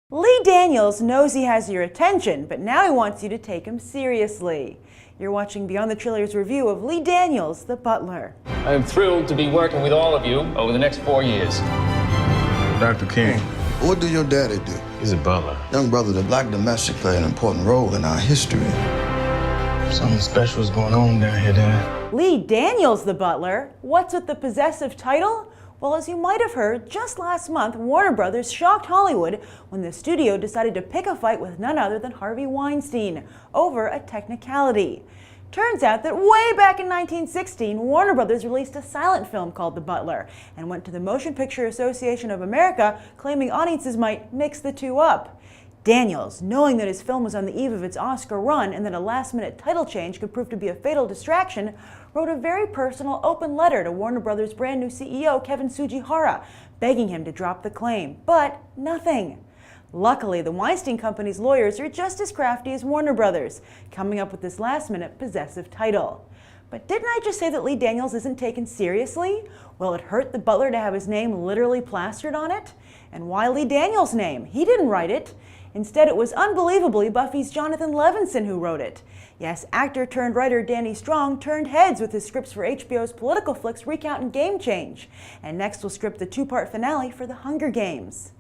Lee Daniels knows he has your attention, but now he wants you to take him seriously. You're watching Beyond the Trailers review of Lee Daniels, the Butler. I am thrilled to be working with all of you over the next 4 years. Dr. King. What do your daddy do? He's a butler. Young brother, the black domestic play an important role in our history. Something special is going on down here, Dad. Lee Daniels, the Butler? What's with the possessive title? Well, as you might have heard, just last month, Warner Brothers shocked Hollywood when the studio decided to pick a fight with none other than Harvey Weinstein over a technicality. Turns out that way back in 1916, Warner Brothers released a silent film called The Butler and went to the Motion Picture Association of America claiming audiences might mix the two up. Daniels, knowing that his film was on the eve of its Oscar run and that a last-minute title change could prove to be a fatal distraction, wrote a very personal, open letter to Warner Brothers' brand new CEO, Kevin Tsujihara, begging him to drop the claim. But nothing. Luckily, the Weinstein Company's lawyers are just as crafty as Warner Brothers, coming up with this last-minute possessive title. But didn't I just say that Lee Daniels isn't taken seriously? Will it hurt the Butler to have his name literally plastered on it? And why Lee Daniels' name? He didn't write it. Instead, it was unbelievably Buffy's Jonathan Levinson who wrote it. Yes, actor-turned-writer Danny Strong turned heads with his scripts for HBO's political flicks Recount and Game Change, and next will script the two-part finale for The Hunger Games.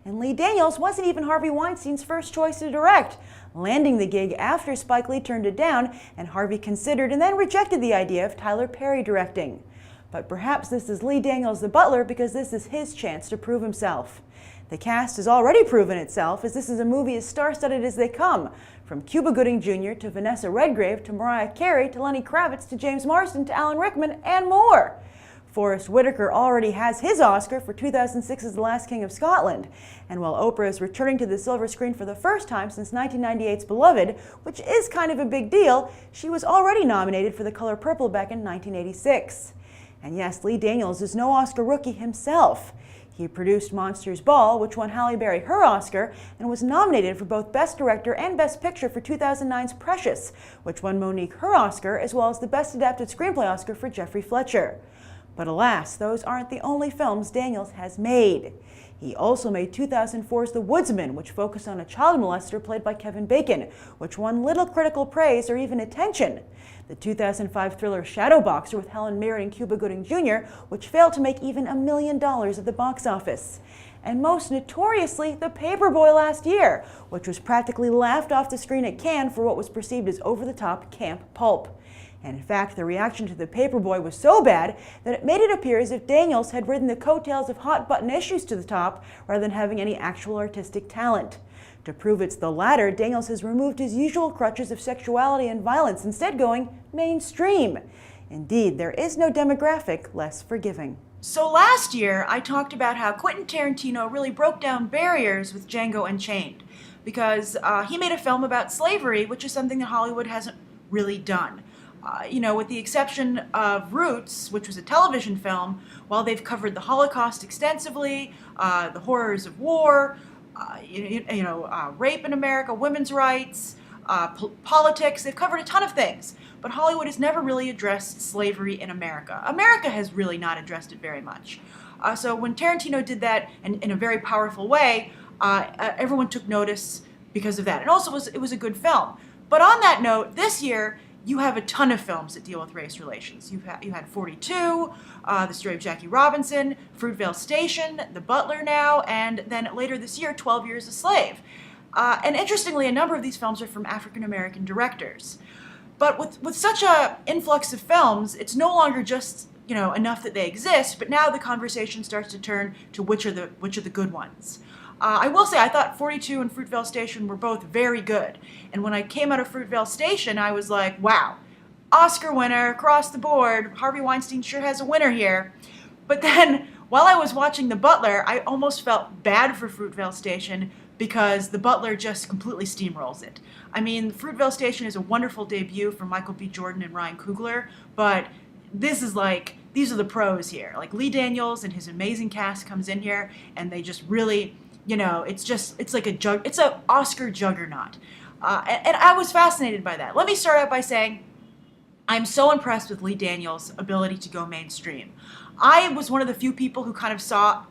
And Lee Daniels wasn't even Harvey Weinstein's first choice to direct, landing the gig after Spike Lee turned it down and Harvey considered and then rejected the idea of Tyler Perry directing. But perhaps this is Lee Daniels the Butler because this is his chance to prove himself. The cast has already proven itself, as this is a movie as star-studded as they come, from Cuba Gooding Jr. to Vanessa Redgrave to Mariah Carey to Lenny Kravitz to James Marsden to Alan Rickman and more. Forrest Whitaker already has his Oscar for 2006's The Last King of Scotland, and while Oprah is returning to the silver screen for the first time since 1998's Beloved, which is kind of a big deal, she was already nominated for The Color Purple back in 1986. And yes, Lee Daniels is no Oscar rookie himself. He produced Monsters Ball, which won Halle Berry her Oscar, and was nominated for both Best Director and Best Picture for 2009's Precious, which won Monique her Oscar, as well as the Best Adapted Screenplay Oscar for Jeffrey Fletcher. But alas, those aren't the only films Daniels has made. He also made 2004's The Woodsman, which focused on a child molester played by Kevin Bacon, which won little critical praise or even attention. The 2005 thriller Shadowboxer with Helen Mirren and Cuba Gooding Jr., which failed to make even $1 million at the box office. And most notoriously, The Paperboy last year, which was practically laughed off the screen at Cannes for what was perceived as over-the-top camp pulp. And in fact, the reaction to The Paperboy was so bad that it made it appear as if Daniels had ridden the coattails of hot-button issues to the top rather than having any actual artistic talent. To prove it's the latter, Daniels has removed his usual crutches of sexuality and violence, instead going mainstream. Indeed, there is no demographic less forgiving. So last year, I talked about how Quentin Tarantino really broke down barriers with Django Unchained, because he made a film about slavery, which is something that Hollywood hasn't really done. With the exception of Roots, which was a television film, while they've covered the Holocaust extensively, the horrors of war, rape in America, women's rights, politics, they've covered a ton of things. But Hollywood has never really addressed slavery in America. America has really not addressed it very much. So when Tarantino did that in a very powerful way, everyone took notice because of that. And also it was a good film. But on that note, this year, you have a ton of films that deal with race relations. You had 42, The Story of Jackie Robinson, Fruitvale Station, The Butler now, and then later this year, 12 Years a Slave. And interestingly, a number of these films are from African-American directors. But with such an influx of films, it's no longer just enough that they exist, but now the conversation starts to turn to which are the good ones. I will say, I thought 42 and Fruitvale Station were both very good. And when I came out of Fruitvale Station, I was like, wow, Oscar winner across the board. Harvey Weinstein sure has a winner here. But then, while I was watching The Butler, I almost felt bad for Fruitvale Station because The Butler just completely steamrolls it. I mean, Fruitvale Station is a wonderful debut for Michael B. Jordan and Ryan Coogler, but this is these are the pros here. Like Lee Daniels and his amazing cast comes in here, and they just really... it's like it's an Oscar juggernaut. And I was fascinated by that. Let me start out by saying I'm so impressed with Lee Daniels' ability to go mainstream. I was one of the few people who kind of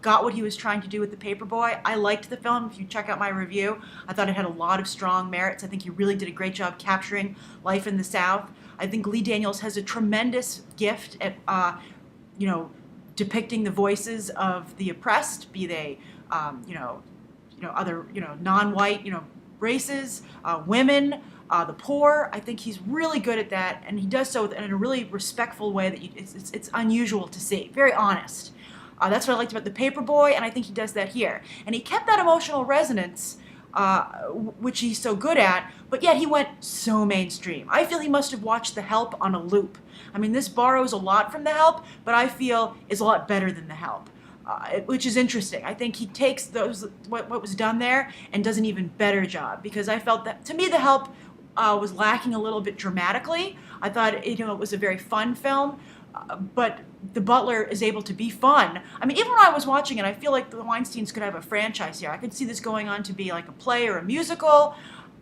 got what he was trying to do with The Paperboy. I liked the film. If you check out my review, I thought it had a lot of strong merits. I think he really did a great job capturing life in the South. I think Lee Daniels has a tremendous gift at, depicting the voices of the oppressed, be they, other, non-white, races, women, the poor. I think he's really good at that, and he does so in a really respectful way that it's unusual to see. Very honest. That's what I liked about The Paperboy, and I think he does that here. And he kept that emotional resonance, which he's so good at, but yet he went so mainstream. I feel he must have watched The Help on a loop. I mean, this borrows a lot from The Help, but I feel is a lot better than The Help. Which is interesting. I think he takes what was done there and does an even better job, because I felt that, to me, The Help was lacking a little bit dramatically. I thought it was a very fun film, but The Butler is able to be fun. I mean, even when I was watching it, I feel like the Weinsteins could have a franchise here. I could see this going on to be like a play or a musical.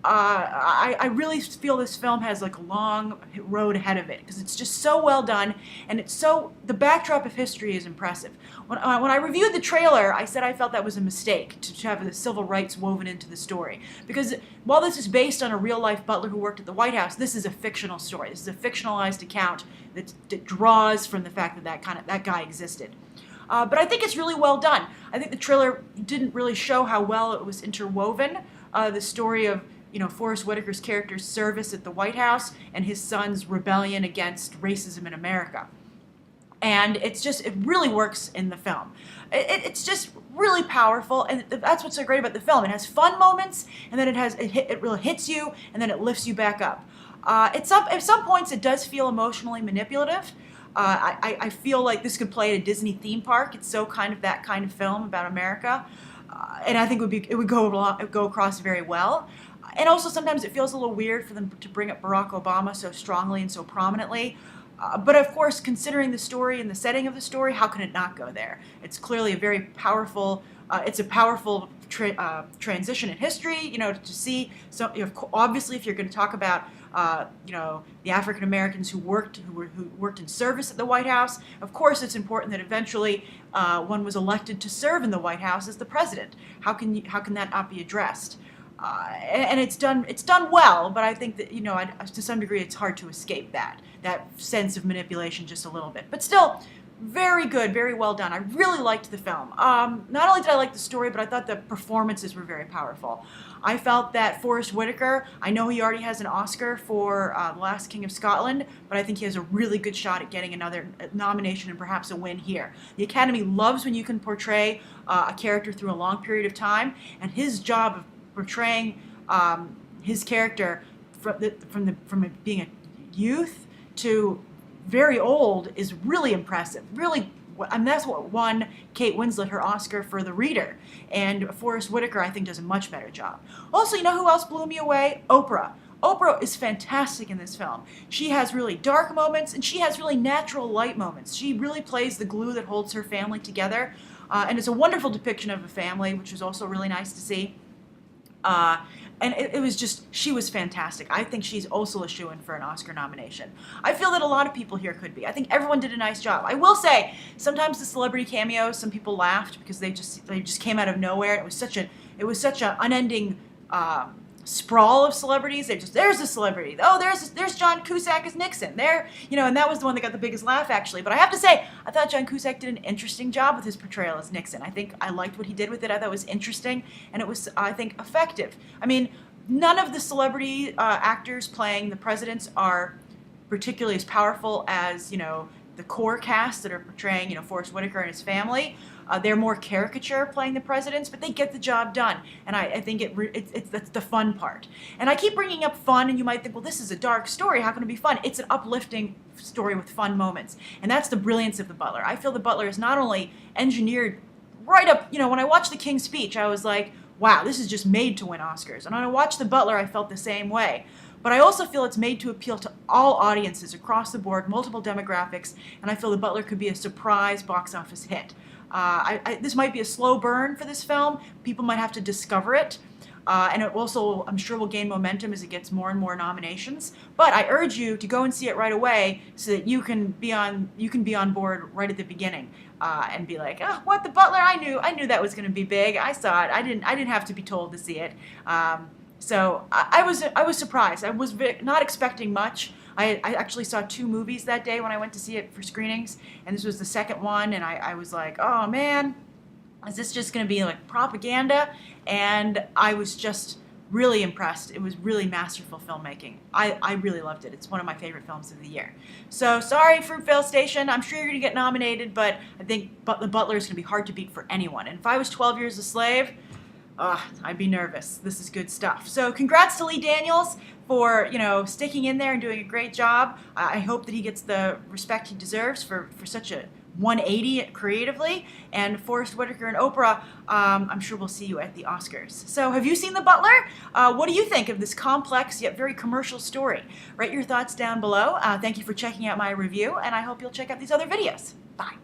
I really feel this film has like a long road ahead of it, because it's just so well done, and the backdrop of history is impressive. When I reviewed the trailer, I said I felt that was a mistake to have the civil rights woven into the story, because while this is based on a real-life butler who worked at the White House, this is a fictional story. This is a fictionalized account that draws from the fact that guy existed. But I think it's really well done. I think the trailer didn't really show how well it was interwoven, the story of Forrest Whitaker's character's service at the White House and his son's rebellion against racism in America. And it really works in the film. It's just really powerful, and that's what's so great about the film. It has fun moments, and then it really hits you, and then it lifts you back up. At some points, it does feel emotionally manipulative. I feel like this could play at a Disney theme park. It's so kind of that kind of film about America, and I think it would go across very well. And also sometimes it feels a little weird for them to bring up Barack Obama so strongly and so prominently. But of course, considering the story and the setting of the story, how can it not go there? It's clearly a very powerful, transition in history, to see. So obviously, if you're going to talk about, the African Americans who worked in service at the White House, of course, it's important that eventually one was elected to serve in the White House as the president. How can that not be addressed? And it's done well, but I think that to some degree it's hard to escape that sense of manipulation just a little bit. But still, very good, very well done. I really liked the film. Not only did I like the story, but I thought the performances were very powerful. I felt that Forrest Whitaker, I know he already has an Oscar for The Last King of Scotland, but I think he has a really good shot at getting another nomination and perhaps a win here. The Academy loves when you can portray a character through a long period of time, and his job of portraying his character from being a youth to very old is really impressive. Really, and that's what won Kate Winslet her Oscar for The Reader. And Forrest Whitaker, I think, does a much better job. Also, you know who else blew me away? Oprah. Oprah is fantastic in this film. She has really dark moments, and she has really natural light moments. She really plays the glue that holds her family together. And it's a wonderful depiction of a family, which was also really nice to see. And it was just, she was fantastic. I think she's also a shoo-in for an Oscar nomination. I feel that a lot of people here could be. I think everyone did a nice job. I will say, sometimes the celebrity cameos, some people laughed because they just came out of nowhere. It was such an unending sprawl of celebrities. There's a celebrity. Oh, there's John Cusack as Nixon. And that was the one that got the biggest laugh, actually. But I have to say, I thought John Cusack did an interesting job with his portrayal as Nixon. I think I liked what he did with it. I thought it was interesting, and it was, I think, effective. I mean, none of the celebrity actors playing the presidents are particularly as powerful as, the core cast that are portraying, Forrest Whitaker and his family. They're more caricature playing the presidents, but they get the job done. And I think that's the fun part. And I keep bringing up fun, and you might think, well, this is a dark story. How can it be fun? It's an uplifting story with fun moments. And that's the brilliance of The Butler. I feel The Butler is not only engineered right up, when I watched The King's Speech, I was like, wow, this is just made to win Oscars. And when I watched The Butler, I felt the same way. But I also feel it's made to appeal to all audiences across the board, multiple demographics, and I feel The Butler could be a surprise box office hit. This might be a slow burn for this film. People might have to discover it. And it also, I'm sure, will gain momentum as it gets more and more nominations. But I urge you to go and see it right away so that you can be on board right at the beginning and be like, oh, what, The Butler? I knew that was going to be big. I saw it. I didn't have to be told to see it. So I was surprised. I was not expecting much. I actually saw 2 movies that day when I went to see it for screenings, and this was the second one, and I was like, oh man, is this just going to be like propaganda? And I was just really impressed. It was really masterful filmmaking. I really loved it. It's one of my favorite films of the year. So sorry, Fruitvale Station. I'm sure you're going to get nominated, but I think The Butler is going to be hard to beat for anyone. And if I was 12 Years a Slave, I'd be nervous. This is good stuff. So congrats to Lee Daniels for, sticking in there and doing a great job. I hope that he gets the respect he deserves for such a 180 creatively. And Forrest Whitaker and Oprah, I'm sure we'll see you at the Oscars. So have you seen The Butler? What do you think of this complex yet very commercial story? Write your thoughts down below. Thank you for checking out my review, and I hope you'll check out these other videos. Bye.